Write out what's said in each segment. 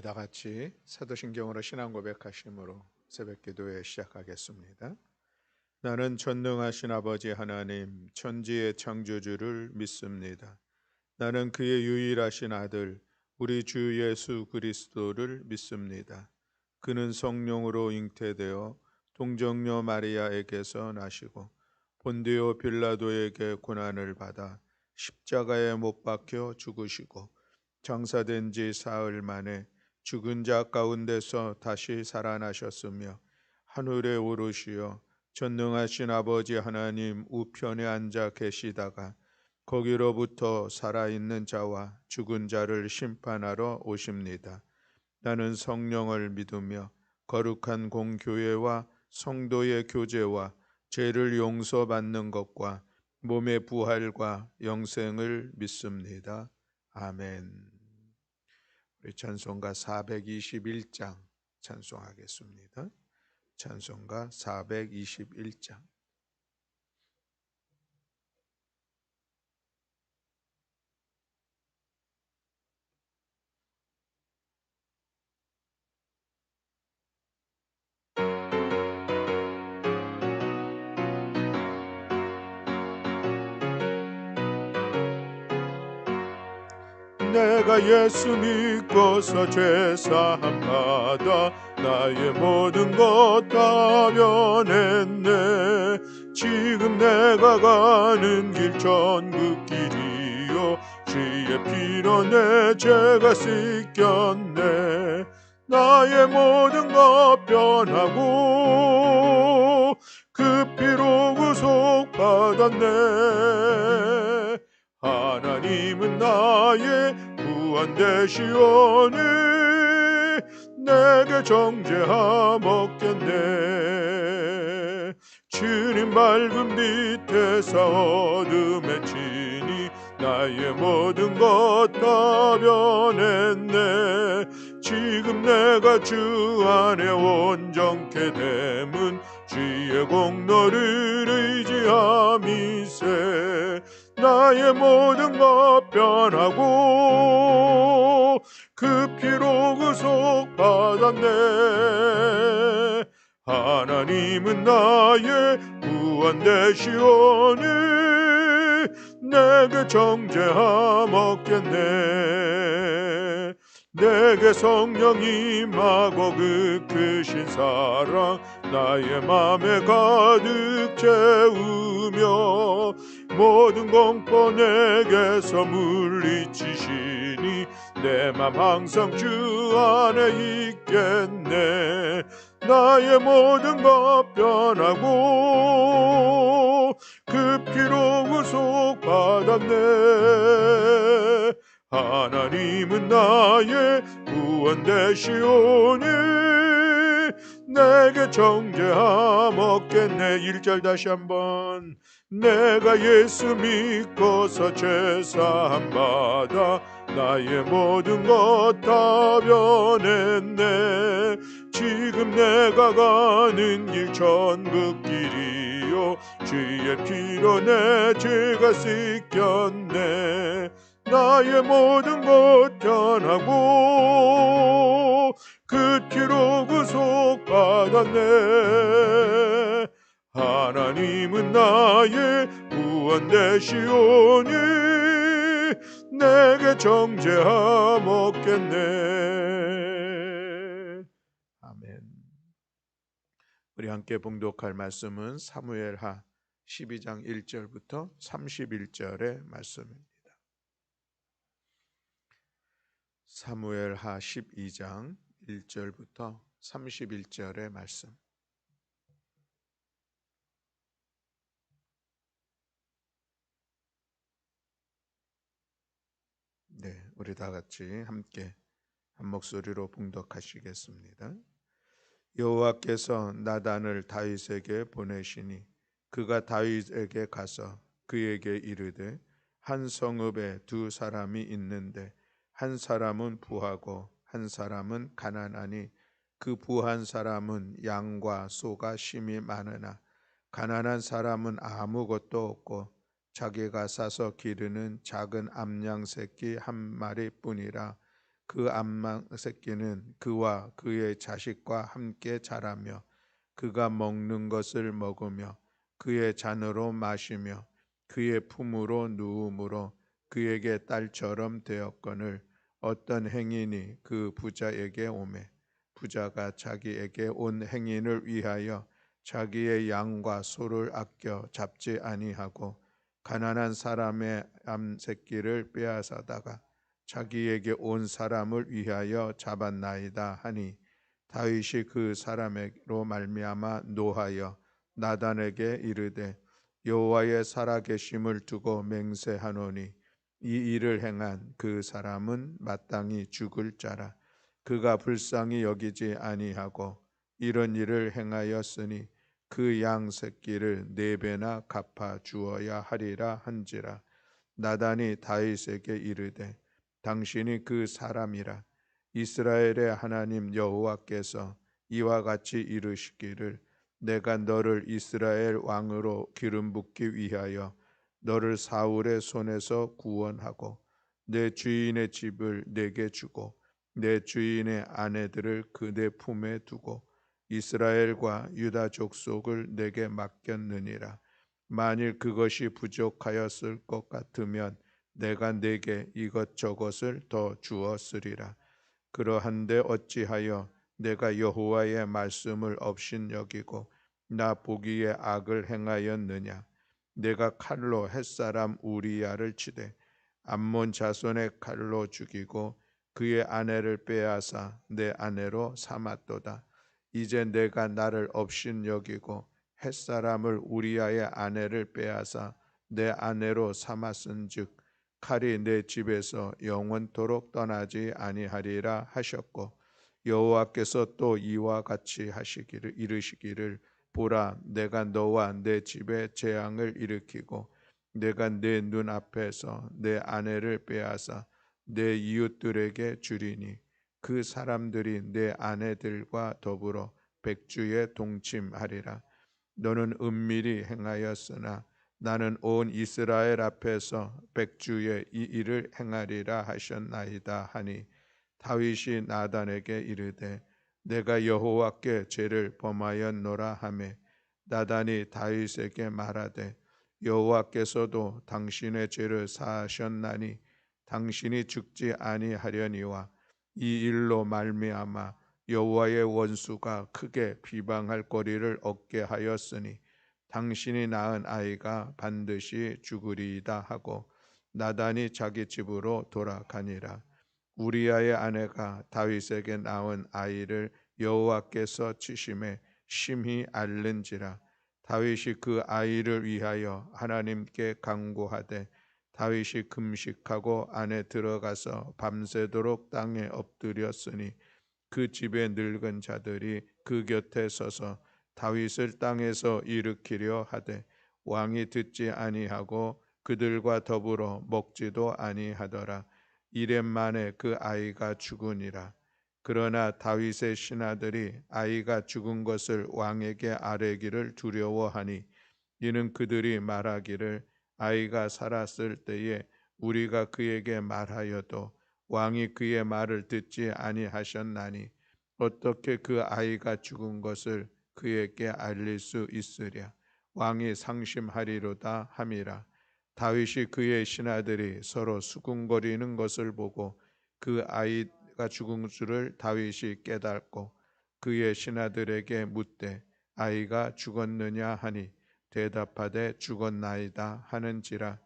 다 같이 사도신경으로 신앙 고백하심으로 새벽 기도회 시작하겠습니다. 나는 전능하신 아버지 하나님 천지의 창조주를 믿습니다. 나는 그의 유일하신 아들 우리 주 예수 그리스도를 믿습니다. 그는 성령으로 잉태되어 동정녀 마리아에게서 나시고 본디오 빌라도에게 고난을 받아 십자가에 못 박혀 죽으시고 장사된 지 사흘 만에 죽은 자 가운데서 다시 살아나셨으며 하늘에 오르시어 전능하신 아버지 하나님 우편에 앉아 계시다가 거기로부터 살아있는 자와 죽은 자를 심판하러 오십니다. 나는 성령을 믿으며 거룩한 공교회와 성도의 교제와 죄를 용서받는 것과 몸의 부활과 영생을 믿습니다. 아멘. 우리 찬송가 421장 찬송하겠습니다. 찬송가 421장. 내가 예수 믿고서 죄사함 받아 나의 모든 것 다 변했네. 지금 내가 가는 길 천국 길이요 주의 피로 내 죄가 씻겼네. 나의 모든 것 변하고 그 피로 구속 받았네. 하나님은 나의 구원 되시오니 내게 정죄함 없겠네. 주님 밝은 빛에서 어둠에 치니 나의 모든 것 다 변했네. 지금 내가 주 안에 온전케 됨은 주의 공로를 의지함이세. 나의 모든 것 변하고 그 피로 구속 받았네. 하나님은 나의 구원 되시오니 내게 정죄함 없겠네. 내게 성령이 임하고 그 크신 사랑 나의 맘에 가득 채우며 모든 공포 내게서 물리치시니 내 맘 항상 주 안에 있겠네. 나의 모든 것 변하고 그 피로 구속 받았네. 하나님은 나의 구원 되시오니 내게 정죄함 없겠네. 1절 다시 한번. 내가 예수 믿고서 죄사함 받아 나의 모든 것 다 변했네. 지금 내가 가는 길 천국 길이요 주의 피로 내 죄가 씻겼네. 나의 모든 것 변하고 그 피로 구속 받았네. 하나님은 나의 구원 되시오니 내게 정죄함 없겠네. 아멘. 우리 함께 봉독할 말씀은 사무엘하 12장 1절부터 31절의 말씀입니다. 사무엘하 12장 1절부터 31절의 말씀. 네, 우리 다 같이 함께 한 목소리로 봉독하시겠습니다. 여호와께서 나단을 다윗에게 보내시니 그가 다윗에게 가서 그에게 이르되 한 성읍에 두 사람이 있는데 한 사람은 부하고 한 사람은 가난하니 그 부한 사람은 양과 소가 심히 많으나 가난한 사람은 아무것도 없고 자기가 사서 기르는 작은 암양 새끼 한 마리뿐이라. 그 암망 새끼는 그와 그의 자식과 함께 자라며 그가 먹는 것을 먹으며 그의 잔으로 마시며 그의 품으로 누움으로 그에게 딸처럼 되었거늘 어떤 행인이 그 부자에게 오매 부자가 자기에게 온 행인을 위하여 자기의 양과 소를 아껴 잡지 아니하고 가난한 사람의 암 새끼를 빼앗아다가 자기에게 온 사람을 위하여 잡았나이다 하니 다윗이 그 사람으로 말미암아 노하여 나단에게 이르되 여호와의 살아계심을 두고 맹세하노니 이 일을 행한 그 사람은 마땅히 죽을 자라. 그가 불쌍히 여기지 아니하고 이런 일을 행하였으니 그 양 새끼를 4배나 갚아 주어야 하리라 한지라. 나단이 다윗에게 이르되 당신이 그 사람이라. 이스라엘의 하나님 여호와께서 이와 같이 이르시기를 내가 너를 이스라엘 왕으로 기름 붓기 위하여 너를 사울의 손에서 구원하고 내 주인의 집을 내게 주고 내 주인의 아내들을 그대 품에 두고 이스라엘과 유다 족속을 내게 맡겼느니라. 만일 그것이 부족하였을 것 같으면 내가 내게 이것저것을 더 주었으리라. 그러한데 어찌하여 내가 여호와의 말씀을 업신여기고 나 보기에 악을 행하였느냐. 내가 칼로 햇사람 우리야를 치되 암몬 자손의 칼로 죽이고 그의 아내를 빼앗아 내 아내로 삼았도다. 이제 내가 나를 업신여기고 햇사람을 우리야의 아내를 빼앗아 내 아내로 삼았은즉 칼이 내 집에서 영원토록 떠나지 아니하리라 하셨고 여호와께서 또 이와 같이 하시기를 이르시기를 보라 내가 너와 내 집에 재앙을 일으키고 내가 내 눈앞에서 내 아내를 빼앗아 내 이웃들에게 주리니 그 사람들이 내 아내들과 더불어 백주에 동침하리라. 너는 은밀히 행하였으나 나는 온 이스라엘 앞에서 백주에 이 일을 행하리라 하셨나이다 하니 다윗이 나단에게 이르되 내가 여호와께 죄를 범하였노라 하매 나단이 다윗에게 말하되 여호와께서도 당신의 죄를 사하셨나니 당신이 죽지 아니하려니와 이 일로 말미암아 여호와의 원수가 크게 비방할 거리를 얻게 하였으니 당신이 낳은 아이가 반드시 죽으리이다 하고 나단이 자기 집으로 돌아가니라. 우리아의 아내가 다윗에게 낳은 아이를 여호와께서 치심에 심히 앓는지라. 다윗이 그 아이를 위하여 하나님께 간구하되 다윗이 금식하고 안에 들어가서 밤새도록 땅에 엎드렸으니 그 집의 늙은 자들이 그 곁에 서서 다윗을 땅에서 일으키려 하되 왕이 듣지 아니하고 그들과 더불어 먹지도 아니하더라. 이렙 만에 그 아이가 죽으니라. 그러나 다윗의 신하들이 아이가 죽은 것을 왕에게 아뢰기를 두려워하니 이는 그들이 말하기를 아이가 살았을 때에 우리가 그에게 말하여도 왕이 그의 말을 듣지 아니하셨나니 어떻게 그 아이가 죽은 것을 그에게 알릴 수 있으랴. 왕이 상심하리로다 함이라. 다윗이 그의 신하들이 서로 수군거리는 것을 보고 그 아이가 죽은 줄을 다윗이 깨닫고 그의 신하들에게 묻되 아이가 죽었느냐 하니 대답하되 죽었나이다 하는지라.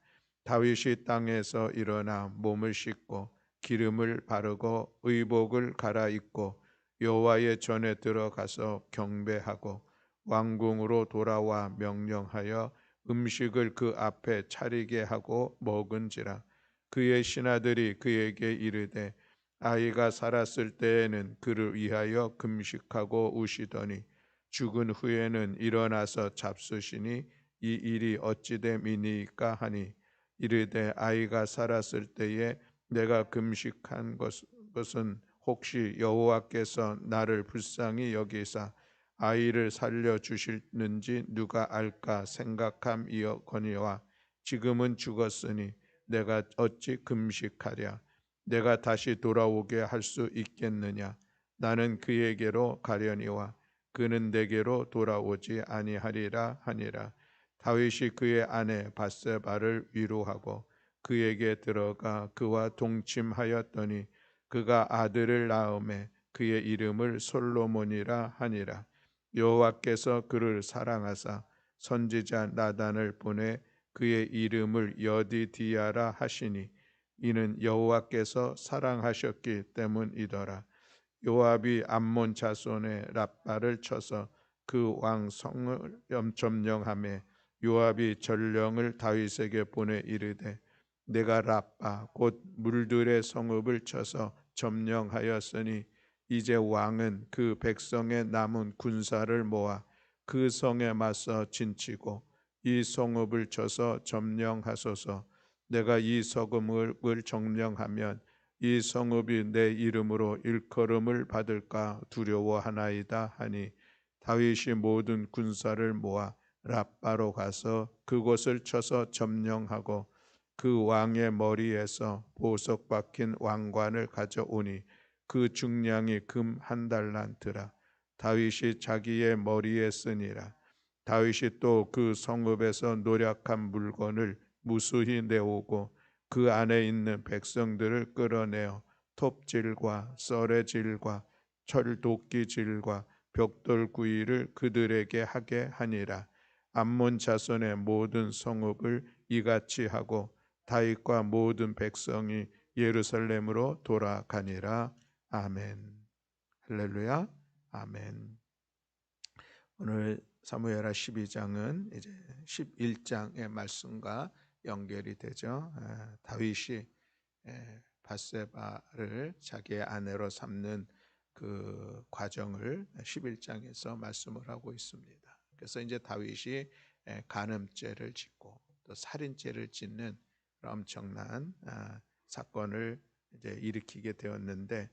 다윗이 땅에서 일어나 몸을 씻고 기름을 바르고 의복을 갈아입고 여호와의 전에 들어가서 경배하고 왕궁으로 돌아와 명령하여 음식을 그 앞에 차리게 하고 먹은지라. 그의 신하들이 그에게 이르되 아이가 살았을 때에는 그를 위하여 금식하고 우시더니 죽은 후에는 일어나서 잡수시니 이 일이 어찌됨이니까 하니 이르되 아이가 살았을 때에 내가 금식한 것은 혹시 여호와께서 나를 불쌍히 여기사 아이를 살려 주실는지 누가 알까 생각함이었거니와 지금은 죽었으니 내가 어찌 금식하랴. 내가 다시 돌아오게 할 수 있겠느냐? 나는 그에게로 가려니와 그는 내게로 돌아오지 아니하리라 하니라. 다윗이 그의 아내 바세바를 위로하고 그에게 들어가 그와 동침하였더니 그가 아들을 낳음에 그의 이름을 솔로몬이라 하니라. 여호와께서 그를 사랑하사 선지자 나단을 보내 그의 이름을 여디디아라 하시니 이는 여호와께서 사랑하셨기 때문이더라. 요압이 암몬 자손의 랍바를 쳐서 그 왕 성을 점령하매 요압이 전령을 다윗에게 보내 이르되 내가 랍바 곧 물들의 성읍을 쳐서 점령하였으니 이제 왕은 그 백성의 남은 군사를 모아 그 성에 맞서 진치고 이 성읍을 쳐서 점령하소서. 내가 이 성읍을 점령하면 이 성읍이 내 이름으로 일컬음을 받을까 두려워하나이다 하니 다윗이 모든 군사를 모아 랍바로 가서 그곳을 쳐서 점령하고 그 왕의 머리에서 보석 박힌 왕관을 가져오니 그 중량이 금 한 달란트라. 다윗이 자기의 머리에 쓰니라. 다윗이 또 그 성읍에서 노략한 물건을 무수히 내오고 그 안에 있는 백성들을 끌어내어 톱질과 썰의질과 철도끼질과 벽돌구이를 그들에게 하게 하니라. 암몬 자손의 모든 성읍을 이같이 하고 다윗과 모든 백성이 예루살렘으로 돌아가니라. 아멘. 할렐루야. 아멘. 오늘 사무엘하 12장은 이제 11장의 말씀과 연결이 되죠. 다윗이 바세바를 자기의 아내로 삼는 그 과정을 11장에서 말씀을 하고 있습니다. 그래서 이제 다윗이 간음죄를 짓고 또 살인죄를 짓는 엄청난 사건을 이제 일으키게 되었는데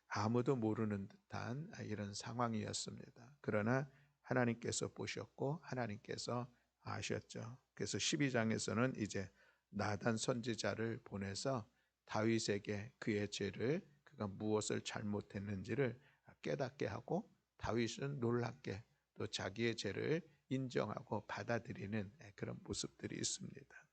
아무도 모르는 듯한 이런 상황이었습니다. 그러나 하나님께서 보셨고 하나님께서 아셨죠. 그래서 12장에서는 이제 나단 선지자를 보내서 다윗에게 그의 죄를 그가 무엇을 잘못했는지를 깨닫게 하고 다윗은 놀랍게 또 자기의 죄를 인정하고 받아들이는 그런 모습들이 있습니다.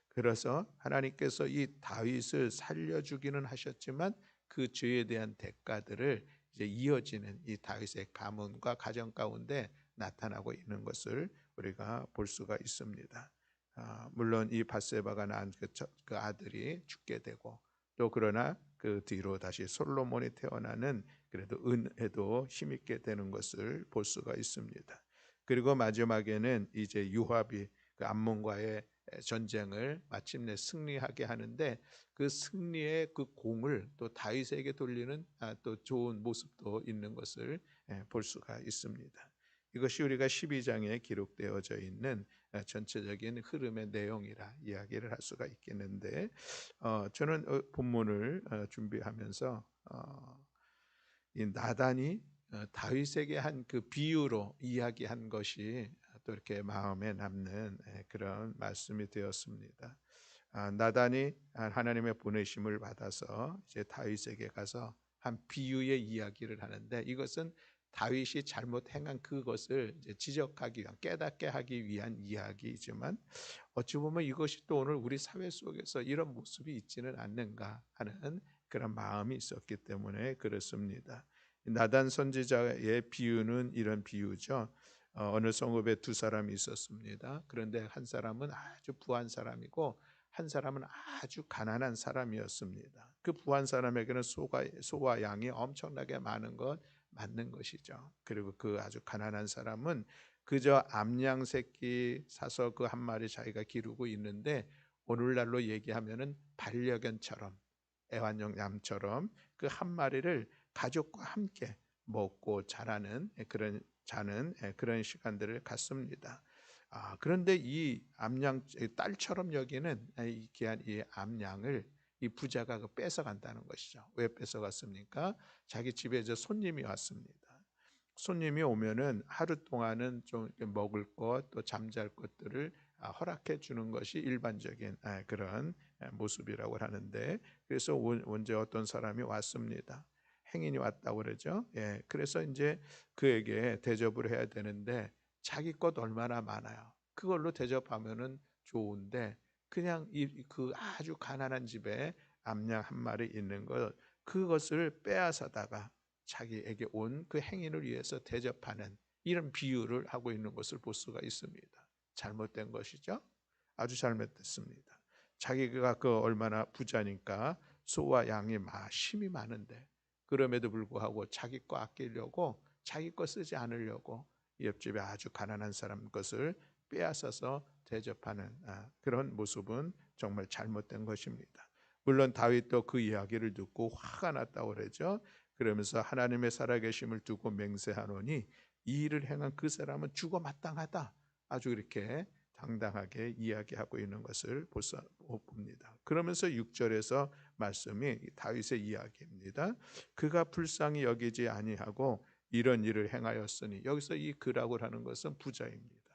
그래서 하나님께서 이 다윗을 살려주기는 하셨지만 그 죄에 대한 대가들을 이제 이어지는 이 다윗의 가문과 가정 가운데 나타나고 있는 것을 우리가 볼 수가 있습니다. 물론 이 바세바가 낳은 그 아들이 죽게 되고 또 그러나 그 뒤로 다시 솔로몬이 태어나는 그래도 은혜도 힘있게 되는 것을 볼 수가 있습니다. 그리고 마지막에는 이제 요압이 그 암몬과의 전쟁을 마침내 승리하게 하는데 그 승리의 그 공을 또 다윗에게 돌리는 또 좋은 모습도 있는 것을 볼 수가 있습니다. 이것이 우리가 12장에 기록되어져 있는 전체적인 흐름의 내용이라 이야기를 할 수가 있겠는데 저는 본문을 준비하면서 이 나단이 다윗에게 한 그 비유로 이야기한 것이 또 이렇게 마음에 남는 그런 말씀이 되었습니다. 나단이 하나님의 보내심을 받아서 이제 다윗에게 가서 한 비유의 이야기를 하는데 이것은 다윗이 잘못 행한 그것을 이제 지적하기 위한 깨닫게 하기 위한 이야기이지만 어찌 보면 이것이 또 오늘 우리 사회 속에서 이런 모습이 있지는 않는가 하는 그런 마음이 있었기 때문에 그렇습니다. 나단 선지자의 비유는 이런 비유죠. 어느 성읍에 두 사람이 있었습니다. 그런데 한 사람은 아주 부한 사람이고 한 사람은 아주 가난한 사람이었습니다. 그 부한 사람에게는 소와 양이 엄청나게 많은 것 맞는 것이죠. 그리고 그 아주 가난한 사람은 그저 암양 새끼 사서 그 한 마리 자기가 기르고 있는데 오늘날로 얘기하면은 반려견처럼 애완용 양처럼 그 한 마리를 가족과 함께 먹고 자라는 그런 시간들을 갖습니다. 그런데 이 암양 딸처럼 여기는 이 귀한 이 암양을 이 부자가 뺏어간다는 것이죠. 왜 뺏어갔습니까? 자기 집에 이제 손님이 왔습니다. 손님이 오면은 하루 동안은 좀 먹을 것 또 잠잘 것들을 허락해 주는 것이 일반적인 그런 모습이라고 하는데, 그래서 언제 어떤 사람이 왔습니다. 행인이 왔다고 그러죠. 예, 그래서 이제 그에게 대접을 해야 되는데 자기 것 얼마나 많아요. 그걸로 대접하면은 좋은데 그냥 그 아주 가난한 집에 암양 한 마리 있는 것, 그것을 빼앗아다가 자기에게 온 그 행인을 위해서 대접하는 이런 비유를 하고 있는 것을 볼 수가 있습니다. 잘못된 것이죠. 아주 잘못됐습니다. 자기가 그 얼마나 부자니까 소와 양이 심이 많은데 그럼에도 불구하고 자기 거 아끼려고, 자기 거 쓰지 않으려고 옆집에 아주 가난한 사람 것을 빼앗아서 대접하는 그런 모습은 정말 잘못된 것입니다. 물론 다윗도 그 이야기를 듣고 화가 났다고 그러죠. 그러면서 하나님의 살아계심을 두고 맹세하노니 이 일을 행한 그 사람은 죽어 마땅하다. 아주 이렇게 당당하게 이야기하고 있는 것을 봅니다. 그러면서 6절에서 말씀이 다윗의 이야기입니다. 그가 불쌍히 여기지 아니하고 이런 일을 행하였으니, 여기서 이 그라고 하는 것은 부자입니다.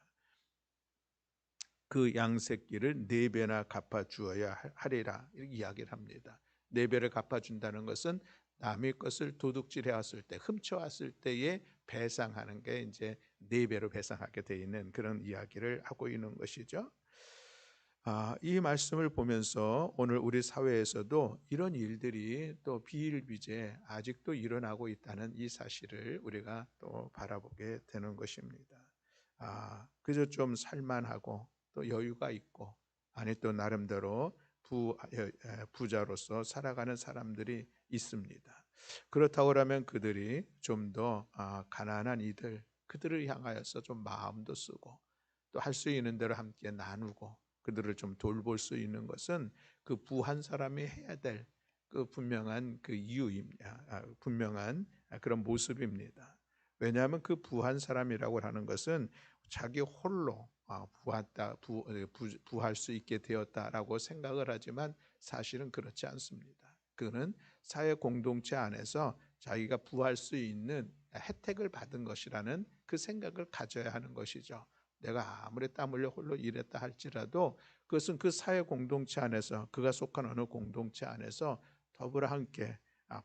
그 양새끼를 4배나 갚아주어야 하리라 이렇게 이야기를 합니다. 4배를 갚아준다는 것은 남의 것을 도둑질해 왔을 때, 훔쳐 왔을 때에 배상하는 게 이제 4배로 배상하게 돼 있는 그런 이야기를 하고 있는 것이죠. 이 말씀을 보면서 오늘 우리 사회에서도 이런 일들이 또 비일비재 아직도 일어나고 있다는 이 사실을 우리가 또 바라보게 되는 것입니다. 그저 좀 살만하고 또 여유가 있고, 아니 또 나름대로 부자로서 살아가는 사람들이 있습니다. 그렇다고 하면 그들이 좀 더 가난한 이들, 그들을 향하여서 좀 마음도 쓰고 또 할 수 있는 대로 함께 나누고 그들을 좀 돌볼 수 있는 것은 그 부한 사람이 해야 될 그 분명한 그 이유입니다. 분명한 그런 모습입니다. 왜냐하면 그 부한 사람이라고 하는 것은 자기 홀로 부할 수 있게 되었다라고 생각을 하지만 사실은 그렇지 않습니다. 그는 사회 공동체 안에서 자기가 부할 수 있는 혜택을 받은 것이라는 그 생각을 가져야 하는 것이죠. 내가 아무리 땀 흘려 홀로 일했다 할지라도 그것은 그 사회 공동체 안에서, 그가 속한 어느 공동체 안에서 더불어 함께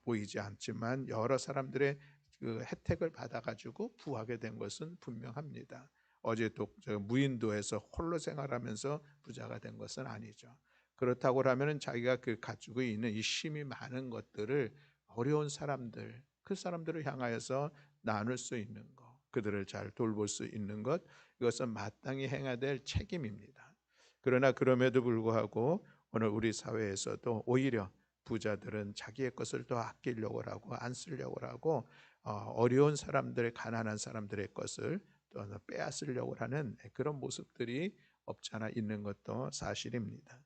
보이지 않지만 여러 사람들의 그 혜택을 받아가지고 부하게 된 것은 분명합니다. 어제 또 무인도에서 홀로 생활하면서 부자가 된 것은 아니죠. 그렇다고 하면 자기가 그 가지고 있는 이 힘이 많은 것들을 어려운 사람들, 그 사람들을 향하여서 나눌 수 있는 것, 그들을 잘 돌볼 수 있는 것, 이것은 마땅히 행해야 될 책임입니다. 그러나 그럼에도 불구하고 오늘 우리 사회에서도 오히려 부자들은 자기의 것을 더 아끼려고 하고 안 쓰려고 하고 어려운 사람들의, 가난한 사람들의 것을 또 빼앗으려고 하는 그런 모습들이 없지 않아 있는 것도 사실입니다.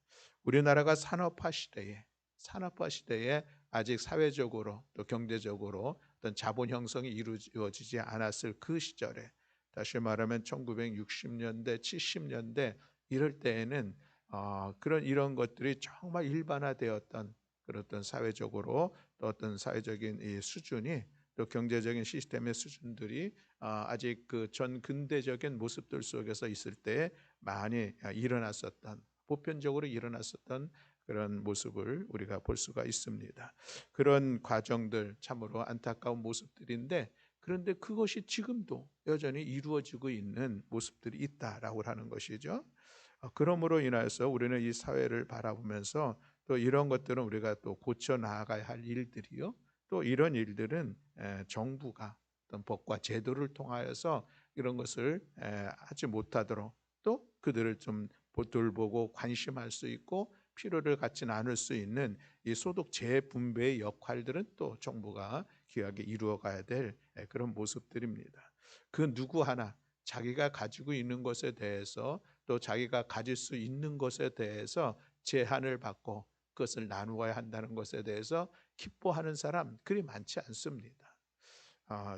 우리나라가 산업화 시대에 아직 사회적으로 또 경제적으로 어떤 자본 형성이 이루어지지 않았을 그 시절에, 다시 말하면 1960년대, 70년대 이럴 때에는 이런 것들이 정말 일반화되었던 그런 어떤 사회적으로 또 어떤 사회적인 이 수준이, 또 경제적인 시스템의 수준들이 아직 그 전 근대적인 모습들 속에서 있을 때 많이 일어났었던, 보편적으로 일어났었던 그런 모습을 우리가 볼 수가 있습니다. 그런 과정들 참으로 안타까운 모습들인데, 그런데 그것이 지금도 여전히 이루어지고 있는 모습들이 있다라고 하는 것이죠. 그러므로 인하여서 우리는 이 사회를 바라보면서 또 이런 것들은 우리가 또 고쳐 나아가야 할 일들이요. 또 이런 일들은 정부가 어떤 법과 제도를 통하여서 이런 것을 하지 못하도록 또 그들을 좀 돌보고 관심할 수 있고 필요를 같이 나눌 수 있는 이 소득 재분배의 역할들은 또 정부가 귀하게 이루어가야 될 그런 모습들입니다. 그 누구 하나 자기가 가지고 있는 것에 대해서 또 자기가 가질 수 있는 것에 대해서 제한을 받고 그것을 나누어야 한다는 것에 대해서 기뻐하는 사람 그리 많지 않습니다.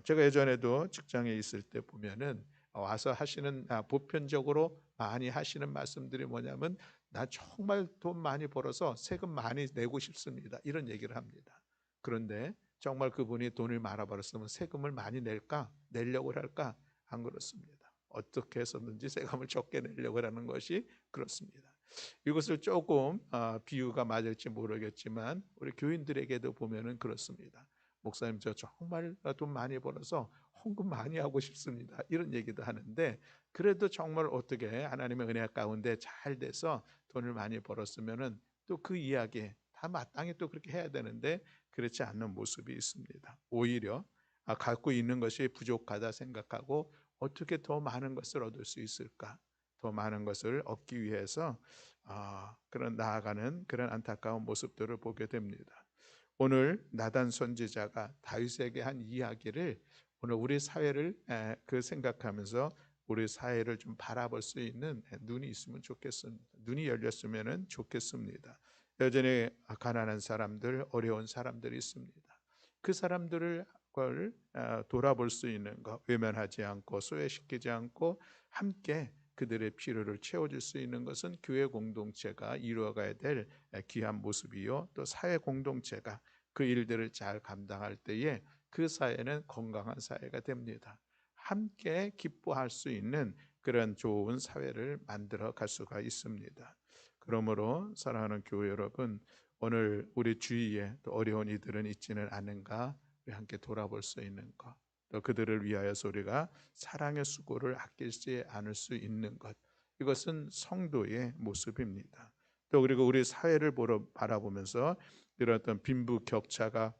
제가 예전에도 직장에 있을 때 보면은 와서 하시는 보편적으로 많이 하시는 말씀들이 뭐냐면, 나 정말 돈 많이 벌어서 세금 많이 내고 싶습니다, 이런 얘기를 합니다. 그런데 정말 그분이 돈을 많이 벌었으면 세금을 많이 내려고 할까? 안 그렇습니다. 어떻게 해서든지 세금을 적게 내려고 하는 것이 그렇습니다. 이것을 조금 비유가 맞을지 모르겠지만 우리 교인들에게도 보면은 그렇습니다. 목사님 저 정말 돈 많이 벌어서 헌금 많이 하고 싶습니다. 이런 얘기도 하는데 그래도 정말 어떻게 하나님의 은혜 가운데 잘 돼서 돈을 많이 벌었으면은 또 그 이야기 다 마땅히 또 그렇게 해야 되는데 그렇지 않는 모습이 있습니다. 오히려 갖고 있는 것이 부족하다 생각하고 어떻게 더 많은 것을 얻을 수 있을까? 더 많은 것을 얻기 위해서 그런 나아가는 그런 안타까운 모습들을 보게 됩니다. 오늘 나단 선지자가 다윗에게 한 이야기를 오늘 우리 사회를 그 생각하면서 우리 사회를 좀 바라볼 수 있는 눈이 있으면 좋겠습니다. 눈이 열렸으면 좋겠습니다. 여전히 가난한 사람들, 어려운 사람들이 있습니다. 그 사람들을 돌아볼 수 있는 것, 외면하지 않고 소외시키지 않고 함께 그들의 필요를 채워줄 수 있는 것은 교회 공동체가 이루어가야 될 귀한 모습이요, 또 사회 공동체가 그 일들을 잘 감당할 때에 그 사회는 건강한 사회가 됩니다. 함께 기뻐할 수 있는 그런 좋은 사회를 만들어 갈 수가 있습니다. 그러므로 사랑하는 교회 여러분, 오늘 우리 주위에 또 어려운 이들은 있지는 않은가 우리 함께 돌아볼 수 있는 것, 또 그들을 위하여서 우리가 사랑의 수고를 아끼지 않을 수 있는 것, 이것은 성도의 모습입니다. 또 그리고 우리 사회를 바라보면서 이런 어떤 빈부격차가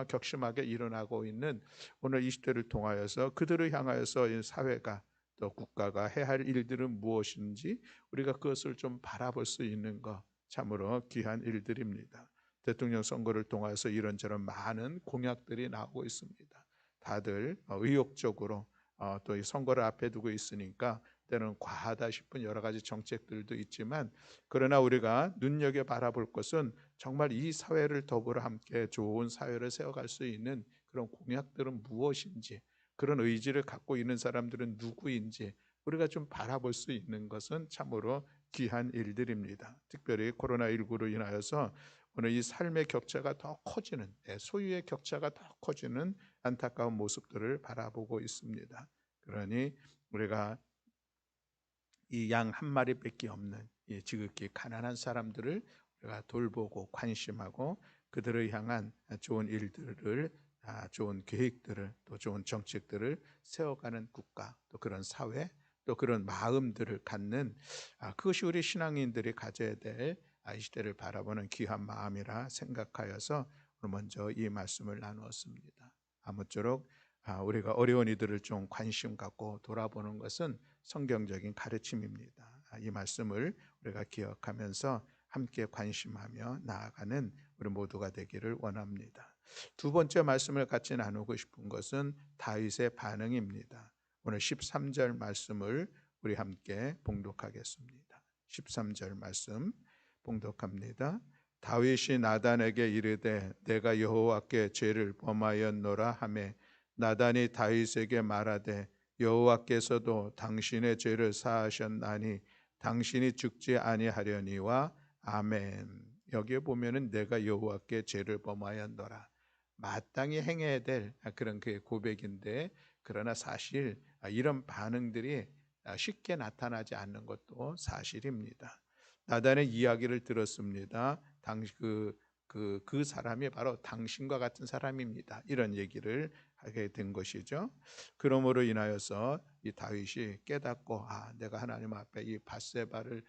격심하게 일어나고 있는 오늘 이 시대를 통하여서 그들을 향하여서 이 사회가 또 국가가 해야 할 일들은 무엇인지 우리가 그것을 좀 바라볼 수 있는 것, 참으로 귀한 일들입니다. 대통령 선거를 통해서 이런저런 많은 공약들이 나오고 있습니다. 다들 의욕적으로 또 이 선거를 앞에 두고 있으니까 때는 과하다 싶은 여러 가지 정책들도 있지만, 그러나 우리가 눈여겨 바라볼 것은 정말 이 사회를 더불어 함께 좋은 사회를 세워갈 수 있는 그런 공약들은 무엇인지, 그런 의지를 갖고 있는 사람들은 누구인지 우리가 좀 바라볼 수 있는 것은 참으로 귀한 일들입니다. 특별히 코로나19로 인하여서 오늘 이 삶의 격차가 더 커지는, 소유의 격차가 더 커지는 안타까운 모습들을 바라보고 있습니다. 그러니 우리가 이 양 한 마리밖에 없는 이 지극히 가난한 사람들을 우리가 돌보고 관심하고 그들을 향한 좋은 일들을, 좋은 계획들을, 또 좋은 정책들을 세워가는 국가, 또 그런 사회, 또 그런 마음들을 갖는, 그것이 우리 신앙인들이 가져야 될 이 시대를 바라보는 귀한 마음이라 생각하여서 오늘 먼저 이 말씀을 나누었습니다. 아무쪼록 우리가 어려운 이들을 좀 관심 갖고 돌아보는 것은 성경적인 가르침입니다. 이 말씀을 우리가 기억하면서 함께 관심하며 나아가는 우리 모두가 되기를 원합니다. 두 번째 말씀을 같이 나누고 싶은 것은 다윗의 반응입니다. 오늘 13절 말씀을 우리 함께 봉독하겠습니다. 13절 말씀 봉독합니다. 다윗이 나단에게 이르되 내가 여호와께 죄를 범하였노라 하매 나단이 다윗에게 말하되 여호와께서도 당신의 죄를 사하셨나니 당신이 죽지 아니하려니와 아멘. 여기에 보면은 내가 여호와께 죄를 범하였노라, 마땅히 행해야 될 그런 그 고백인데, 그러나 사실 이런 반응들이 쉽게 나타나지 않는 것도 사실입니다. 나단의 이야기를 들었습니다. 그 사람이 바로 당신과 같은 사람입니다. 이런 얘기를 하게 된 것이죠. 그러므로 인하여서 이 다윗이 깨닫고 내가 하나님 앞에 이 밧세바를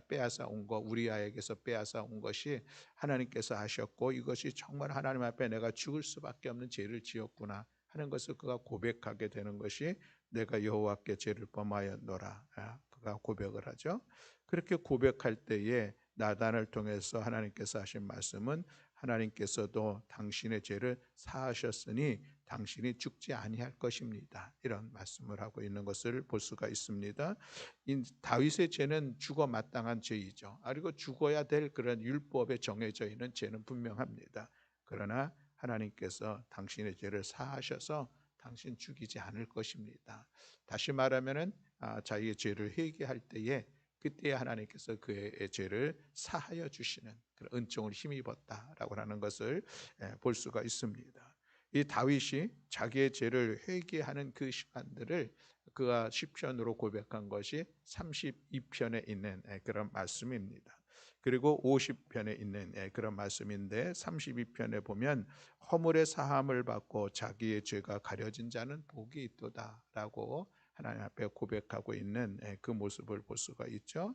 빼앗아 온 것, 우리아에게서 빼앗아 온 것이 하나님께서 하셨고 이것이 정말 하나님 앞에 내가 죽을 수밖에 없는 죄를 지었구나 하는 것을 그가 고백하게 되는 것이 내가 여호와께 죄를 범하였노라, 그가 고백을 하죠. 그렇게 고백할 때에 나단을 통해서 하나님께서 하신 말씀은 하나님께서도 당신의 죄를 사하셨으니 당신이 죽지 아니할 것입니다. 이런 말씀을 하고 있는 것을 볼 수가 있습니다. 다윗의 죄는 죽어 마땅한 죄이죠. 그리고 죽어야 될 그런 율법에 정해져 있는 죄는 분명합니다. 그러나 하나님께서 당신의 죄를 사하셔서 당신 죽이지 않을 것입니다. 다시 말하면은 자기의 죄를 회개할 때에 그때 하나님께서 그의 죄를 사하여 주시는 그런 은총을 힘입었다라고 하는 것을 볼 수가 있습니다. 이 다윗이 자기의 죄를 회개하는 그 시간들을 그가 시편으로 고백한 것이 32편에 있는 그런 말씀입니다. 그리고 50편에 있는 그런 말씀인데 32편에 보면 허물의 사함을 받고 자기의 죄가 가려진 자는 복이 있도다라고 하나님 앞에 고백하고 있는 그 모습을 볼 수가 있죠.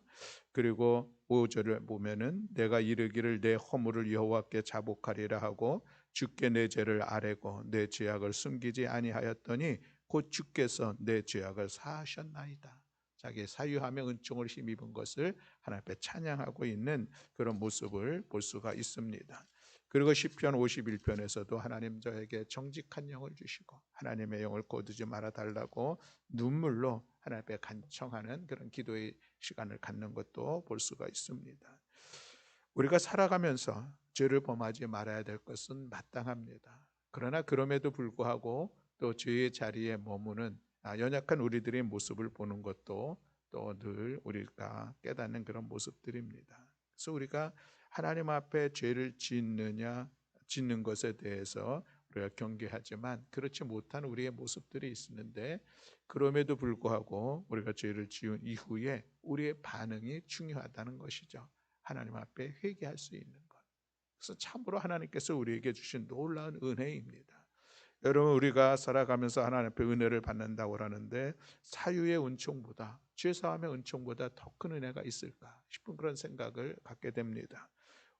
그리고 5절을 보면은 내가 이르기를 내 허물을 여호와께 자복하리라 하고 주께 내 죄를 아뢰고 내 죄악을 숨기지 아니하였더니 곧 주께서 내 죄악을 사하셨나이다. 자기 사유하며 은총을 힘입은 것을 하나님 앞에 찬양하고 있는 그런 모습을 볼 수가 있습니다. 그리고 시편 51편에서도 하나님 저에게 정직한 영을 주시고 하나님의 영을 거두지 말아 달라고 눈물로 하나님 앞에 간청하는 그런 기도의 시간을 갖는 것도 볼 수가 있습니다. 우리가 살아가면서 죄를 범하지 말아야 될 것은 마땅합니다. 그러나 그럼에도 불구하고 또 죄의 자리에 머무는 연약한 우리들의 모습을 보는 것도 또 늘 우리가 깨닫는 그런 모습들입니다. 그래서 우리가 하나님 앞에 죄를 짓는 것에 대해서 우리가 경계하지만 그렇지 못한 우리의 모습들이 있는데 그럼에도 불구하고 우리가 죄를 지은 이후에 우리의 반응이 중요하다는 것이죠. 하나님 앞에 회개할 수 있는 것. 그래서 참으로 하나님께서 우리에게 주신 놀라운 은혜입니다. 여러분 우리가 살아가면서 하나님 앞에 은혜를 받는다고 하는데 사유의 은총보다 죄사함의 은총보다 더 큰 은혜가 있을까 싶은 그런 생각을 갖게 됩니다.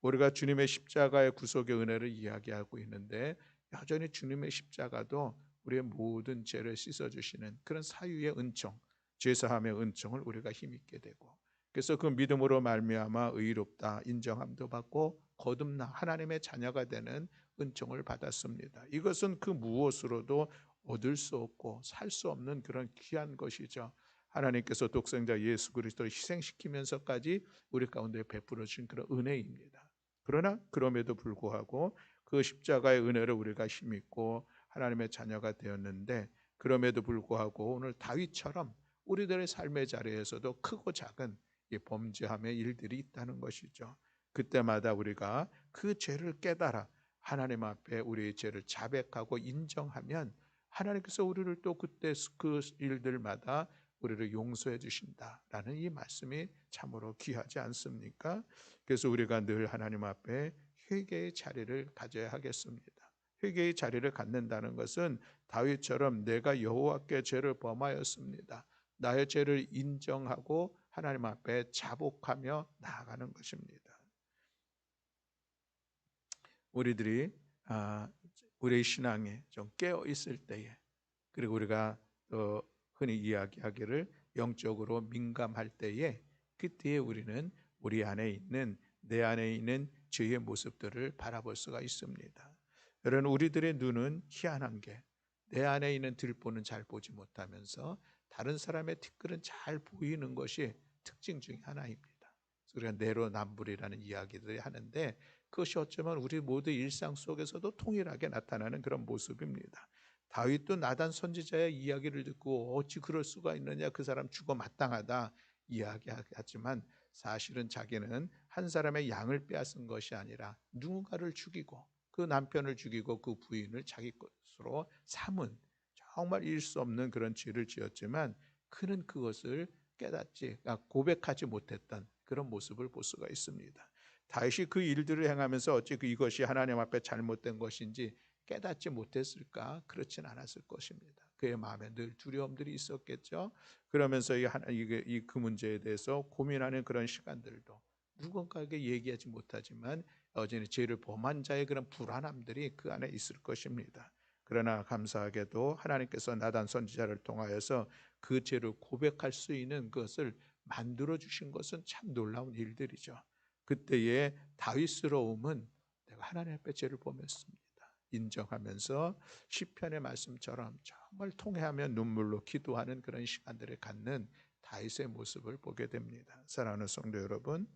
우리가 주님의 십자가의 구속의 은혜를 이야기하고 있는데 여전히 주님의 십자가도 우리의 모든 죄를 씻어주시는 그런 사유의 은총, 죄사함의 은총을 우리가 힘입게 되고 그래서 그 믿음으로 말미암아 의롭다 인정함도 받고 거듭나 하나님의 자녀가 되는 은총을 받았습니다. 이것은 그 무엇으로도 얻을 수 없고 살 수 없는 그런 귀한 것이죠. 하나님께서 독생자 예수 그리스도를 희생시키면서까지 우리 가운데 베풀어 주신 그런 은혜입니다. 그러나 그럼에도 불구하고 그 십자가의 은혜를 우리가 힘입고 하나님의 자녀가 되었는데 그럼에도 불구하고 오늘 다윗처럼 우리들의 삶의 자리에서도 크고 작은 이 범죄함의 일들이 있다는 것이죠. 그때마다 우리가 그 죄를 깨달아 하나님 앞에 우리의 죄를 자백하고 인정하면 하나님께서 우리를 또 그때 그 일들마다 우리를 용서해 주신다라는 이 말씀이 참으로 귀하지 않습니까? 그래서 우리가 늘 하나님 앞에 회개의 자리를 가져야 하겠습니다. 회개의 자리를 갖는다는 것은 다윗처럼 내가 여호와께 죄를 범하였습니다. 나의 죄를 인정하고 하나님 앞에 자복하며 나아가는 것입니다. 우리들이 우리의 신앙에 좀 깨어 있을 때에 그리고 우리가 또 흔히 이야기하기를 영적으로 민감할 때에 그때에 우리는 우리 안에 있는 내 안에 있는 죄의 모습들을 바라볼 수가 있습니다. 여러분 우리들의 눈은 희한한 게 내 안에 있는 들보는 잘 보지 못하면서 다른 사람의 티끌은 잘 보이는 것이 특징 중에 하나입니다. 우리가 내로남불이라는 이야기들이 하는데 그것이 어쩌면 우리 모두 일상 속에서도 통일하게 나타나는 그런 모습입니다. 다윗도 나단 선지자의 이야기를 듣고 어찌 그럴 수가 있느냐 그 사람 죽어 마땅하다 이야기하지만 사실은 자기는 한 사람의 양을 빼앗은 것이 아니라 누군가를 죽이고 그 남편을 죽이고 그 부인을 자기 것으로 삼은 정말 잃을 수 없는 그런 죄를 지었지만 그는 그것을 깨닫지 고백하지 못했던 그런 모습을 볼 수가 있습니다. 다윗이 그 일들을 행하면서 어찌 이것이 하나님 앞에 잘못된 것인지 깨닫지 못했을까? 그렇진 않았을 것입니다. 그의 마음에 늘 두려움들이 있었겠죠. 그러면서 그 문제에 대해서 고민하는 그런 시간들도 누군가에게 얘기하지 못하지만 여전히 죄를 범한 자의 그런 불안함들이 그 안에 있을 것입니다. 그러나 감사하게도 하나님께서 나단 선지자를 통하여서 그 죄를 고백할 수 있는 것을 만들어 주신 것은 참 놀라운 일들이죠. 그때의 다윗스러움은 내가 하나님 앞에 죄를 범했습니다. 인정하면서 시편의 말씀처럼 정말 통회하며 눈물로 기도하는 그런 시간들을 갖는 다윗의 모습을 보게 됩니다. 사랑하는 성도 여러분,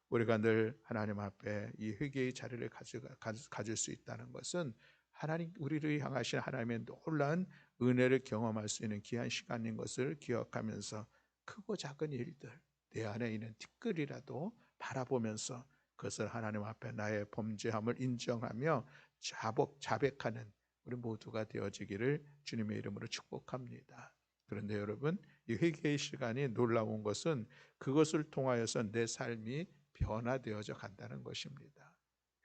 우리가 늘 하나님 앞에 이 회개의 자리를 가질 수 있다는 것은 하나님 우리를 향하신 하나님의 놀라운 은혜를 경험할 수 있는 귀한 시간인 것을 기억하면서 크고 작은 일들 내 안에 있는 티끌이라도 바라보면서 그것을 하나님 앞에 나의 범죄함을 인정하며 자백하는 우리 모두가 되어지기를 주님의 이름으로 축복합니다. 그런데 여러분, 이 회개의 시간이 놀라운 것은 그것을 통하여서 내 삶이 변화되어져 간다는 것입니다.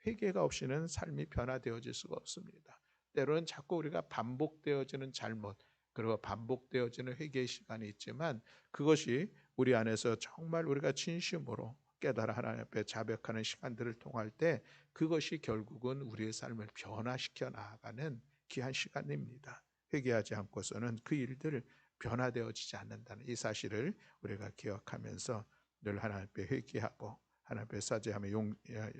회개가 없이는 삶이 변화되어질 수가 없습니다. 때로는 자꾸 우리가 반복되어지는 잘못, 그리고 반복되어지는 회개의 시간이 있지만 그것이 우리 안에서 정말 우리가 진심으로 깨달아 하나님 앞에 자백하는 시간들을 통할 때 그것이 결국은 우리의 삶을 변화시켜 나아가는 귀한 시간입니다. 회개하지 않고서는 그 일들 변화되어지지 않는다는 이 사실을 우리가 기억하면서 늘 하나님 앞에 회개하고 하나님 앞에 사죄하며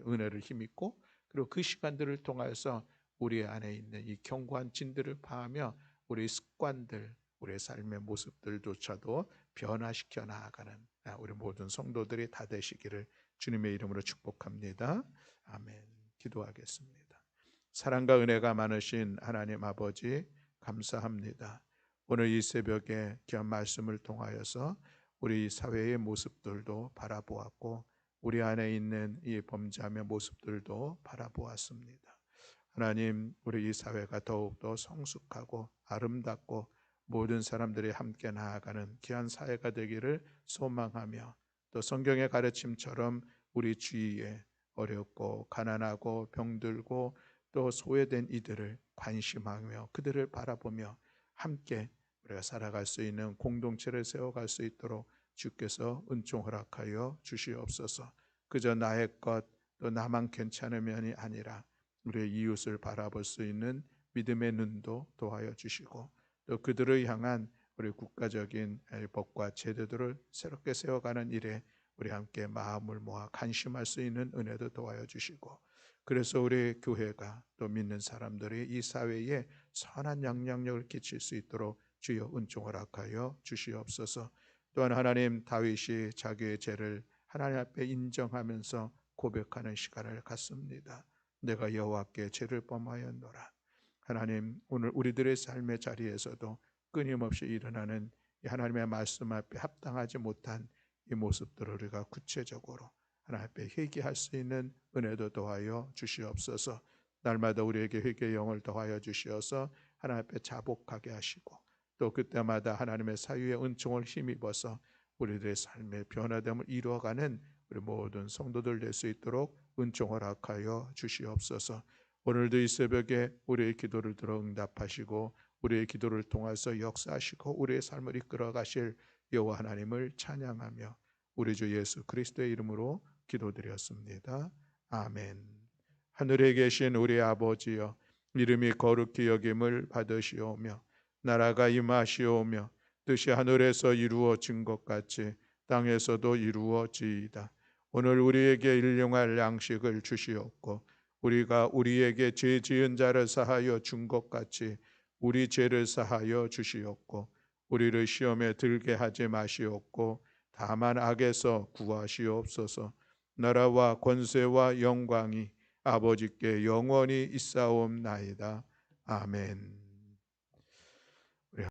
은혜를 힘입고, 그리고 그 시간들을 통하여서 우리 안에 있는 이 견고한 진들을 파하며 우리 습관들, 우리의 삶의 모습들조차도 변화시켜 나아가는 우리 모든 성도들이 다 되시기를 주님의 이름으로 축복합니다. 아멘. 기도하겠습니다. 사랑과 은혜가 많으신 하나님 아버지, 감사합니다. 오늘 이 새벽에 귀한 말씀을 통하여서 우리 사회의 모습들도 바라보았고 우리 안에 있는 이 범죄함의 모습들도 바라보았습니다. 하나님, 우리 이 사회가 더욱더 성숙하고 아름답고 모든 사람들이 함께 나아가는 귀한 사회가 되기를 소망하며, 또 성경의 가르침처럼 우리 주위에 어렵고 가난하고 병들고 또 소외된 이들을 관심하며 그들을 바라보며 함께 우리가 살아갈 수 있는 공동체를 세워갈 수 있도록 주께서 은총 허락하여 주시옵소서. 그저 나의 것 또 나만 괜찮으면이 아니라 우리의 이웃을 바라볼 수 있는 믿음의 눈도 도와여 주시고, 또 그들을 향한 우리 국가적인 법과 제도들을 새롭게 세워가는 일에 우리 함께 마음을 모아 간심할 수 있는 은혜도 도와여 주시고, 그래서 우리 교회가 또 믿는 사람들이 이 사회에 선한 영향력을 끼칠 수 있도록 주여 은총 허락하여 주시옵소서. 또한 하나님, 다윗이 자기의 죄를 하나님 앞에 인정하면서 고백하는 시간을 갖습니다. 내가 여호와께 죄를 범하였노라. 하나님, 오늘 우리들의 삶의 자리에서도 끊임없이 일어나는 하나님의 말씀 앞에 합당하지 못한 이 모습들을 우리가 구체적으로 하나님 앞에 회개할 수 있는 은혜도 더하여 주시옵소서. 날마다 우리에게 회개의 영을 더하여 주시어서 하나님 앞에 자복하게 하시고, 또 그때마다 하나님의 사유의 은총을 힘입어서 우리들의 삶의 변화됨을 이루어가는 우리 모든 성도들 될 수 있도록 은총 허락하여 주시옵소서. 오늘도 이 새벽에 우리의 기도를 들어 응답하시고 우리의 기도를 통해서 역사하시고 우리의 삶을 이끌어 가실 여호와 하나님을 찬양하며 우리 주 예수 그리스도의 이름으로 기도드렸습니다. 아멘. 하늘에 계신 우리 아버지여, 이름이 거룩히 여김을 받으시오며 나라가 임하시오며 뜻이 하늘에서 이루어진 것 같이 땅에서도 이루어지이다. 오늘 우리에게 일용할 양식을 주시옵고 우리가 우리에게 죄 지은 자를 사하여 준 것 같이 우리 죄를 사하여 주시옵고 우리를 시험에 들게 하지 마시옵고 다만 악에서 구하시옵소서. 나라와 권세와 영광이 아버지께 영원히 있사옵나이다. 아멘.